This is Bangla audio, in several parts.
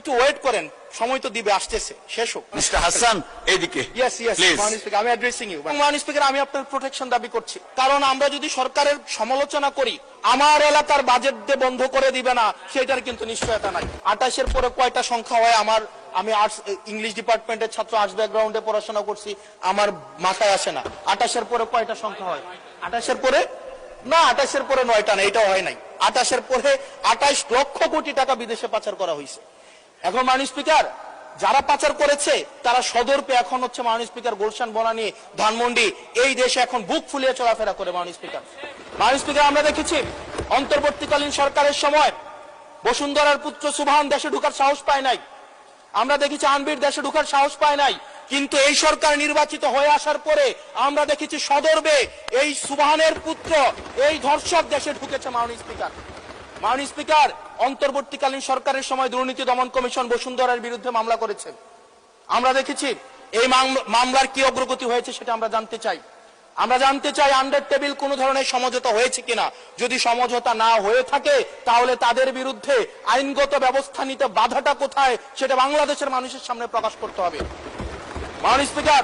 একটু ওয়েট করেন, সময় তো দিবে, আসতেছে, শেষ হোক। মিস্টার হাসান এইদিকে মাননীয় স্পিকার, আমি অ্যাড্রেসিং ইউ। মাননীয় স্পিকার, আমি আপনার প্রোটেকশন দাবি করছি, কারণ আমরা যদি সরকারের সমালোচনা করি, আমার এলাকার বাজেট দিয়ে বন্ধ করে দিবে না সেটার কিন্তু নিশ্চয়তা নাই। 28-এর পরে কয়টা সংখ্যা হয় আমি আর্টস ইংলিশ ডিপার্টমেন্টের ছাত্র, আর্টস ব্যাকগ্রাউন্ডে পড়াশোনা করছি, আমার মাথায় আসে না 28-এর পরে কয়টা সংখ্যা হয়। 28-এর পরে না, 28-এর পরে 9টা না, এটাও হয় নাই। 28-এর পরে 28 লক্ষ কোটি টাকা বিদেশে পাচার করা হয়েছে। এখন মাননীয় স্পিকার, যারা পাচার করেছে তারা সদর্পে এখন হচ্ছে মাননীয় স্পিকার গুলশান, বনানী, ধানমন্ডি, এই দেশে এখন বুক ফুলিয়ে চলাফেরা করে। মাননীয় স্পিকার, আমরা দেখেছি অন্তর্বর্তীকালীন সরকারের সময় বসুন্ধরার পুত্র সুবহান দেশে ঢুকার সাহস পায় নাই, আমরা দেখেছি আনবির দেশে ঢুকার সাহস পায় নাই, কিন্তু এই সরকার নির্বাচিত হয়ে আসার পরে আমরা দেখেছি সদর্বে এই সুবহানের পুত্র, এই ধর্ষক দেশে ঢুকেছে। মাননীয় স্পিকার, অন্তর্বর্তীকালীন সরকারের সময় দুর্নীতি দমন কমিশন বসুন্ধরার বিরুদ্ধে মামলা করেছে, আমরা দেখেছি। এই মামলার কি অগ্রগতি হয়েছে সেটা আমরা জানতে চাই। আন্ডার টেবিল কোন ধরনের সমঝোতা হয়েছে কিনা, যদি সমঝোতা না হয়ে থাকে তাহলে তাদের বিরুদ্ধে আইনগত ব্যবস্থা নিতে বাধাটা কোথায় সেটা বাংলাদেশের মানুষের সামনে প্রকাশ করতে হবে। মাননীয় স্পিকার,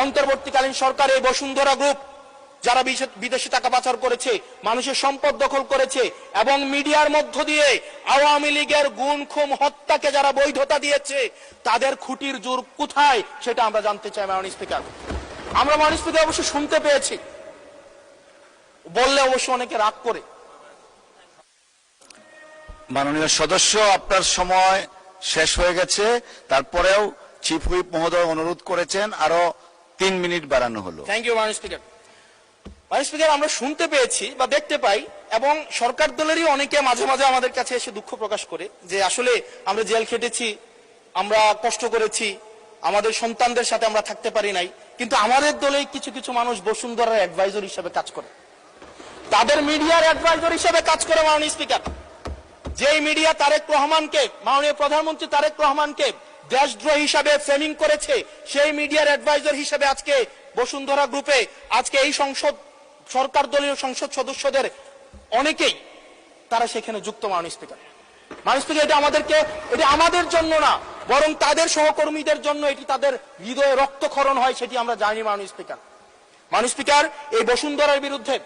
অন্তর্বর্তীকালীন সরকার এই বসুন্ধরা গ্রুপ যারা বিদেশে টাকা পাচার করেছে, মানুষের সম্পদ দখল করেছে এবং মিডিয়ার মধ্য দিয়ে আওয়ামী লীগের গুম খুন হত্যাকে যারা বৈধতা দিয়েছে, তাদের খুঁটির জোর কোথায় সেটা আমরা জানতে চাই। মাননীয় স্পিকার, আমরা মাননীয় স্পিকার অবশ্য শুনতে পেয়েছি, বললে অবশ্য অনেকে রাগ করে। মাননীয় সদস্য, আপনার সময় শেষ হয়ে গেছে, তারপরেও চিফ হুইপ মহোদয় অনুরোধ করেছেন আরো 3 মিনিট বাড়ানো হলো। থ্যাংক ইউ মাননীয় স্পিকার। মাননীয় স্পিকার, আমরা শুনতে পেয়েছি বা দেখতে পাই এবং সরকার দলেরই অনেকে মাঝে মাঝে আমাদের কাছে এসে দুঃখ প্রকাশ করে যে আসলে আমরা জেল খেটেছি, আমরা কষ্ট করেছি, আমাদের সন্তানদের সাথে আমরা থাকতে পারি নাই, কিন্তু আমাদের দলে কিছু কিছু মানুষ বসুন্ধরার অ্যাডভাইজর হিসেবে কাজ করে, তাদের মিডিয়ার অ্যাডভাইজর হিসেবে কাজ করে। মাননীয় স্পিকার, যেই মিডিয়া তারেক রহমানকে, মাননীয় প্রধানমন্ত্রী তারেক রহমানকে দেশদ্রোহী হিসাবে ফ্রেমিং করেছে, সেই মিডিয়ার অ্যাডভাইজর হিসেবে আজকে বসুন্ধরা গ্রুপে আজকে এই সরকার দলীয় সংসদ সদস্যদের অনেকেই তারা সেখানে যুক্ত। মাননীয় স্পিকার, এটা আমাদের জন্য না, বরং তাদের সহকর্মীদের জন্য এটি তাদের হৃদয়ে রক্তক্ষরণ হয়, সেটি আমরা জানি। মাননীয় স্পিকার, এই বসুন্ধরার বিরুদ্ধে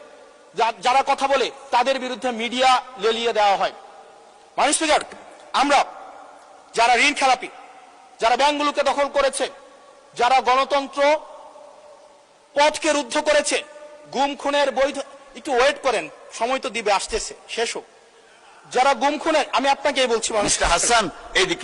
যারা কথা বলে তাদের বিরুদ্ধে মিডিয়া লেলিয়ে দেওয়া হয়। মাননীয় স্পিকার, আমরা যারা ঋণ খেলাপি, যারা ব্যাংকগুলোকে দখল করেছে, যারা গণতন্ত্র পথকে রুদ্ধ করেছে, গুম খুনের বৈধ, একটু ওয়েট করেন, সময় তো দিবে, আসতেছে, শেষ হোক। যারা গুম খুনের, আমি আপনাকে বলছি মিস্টার হাসান এইদিকে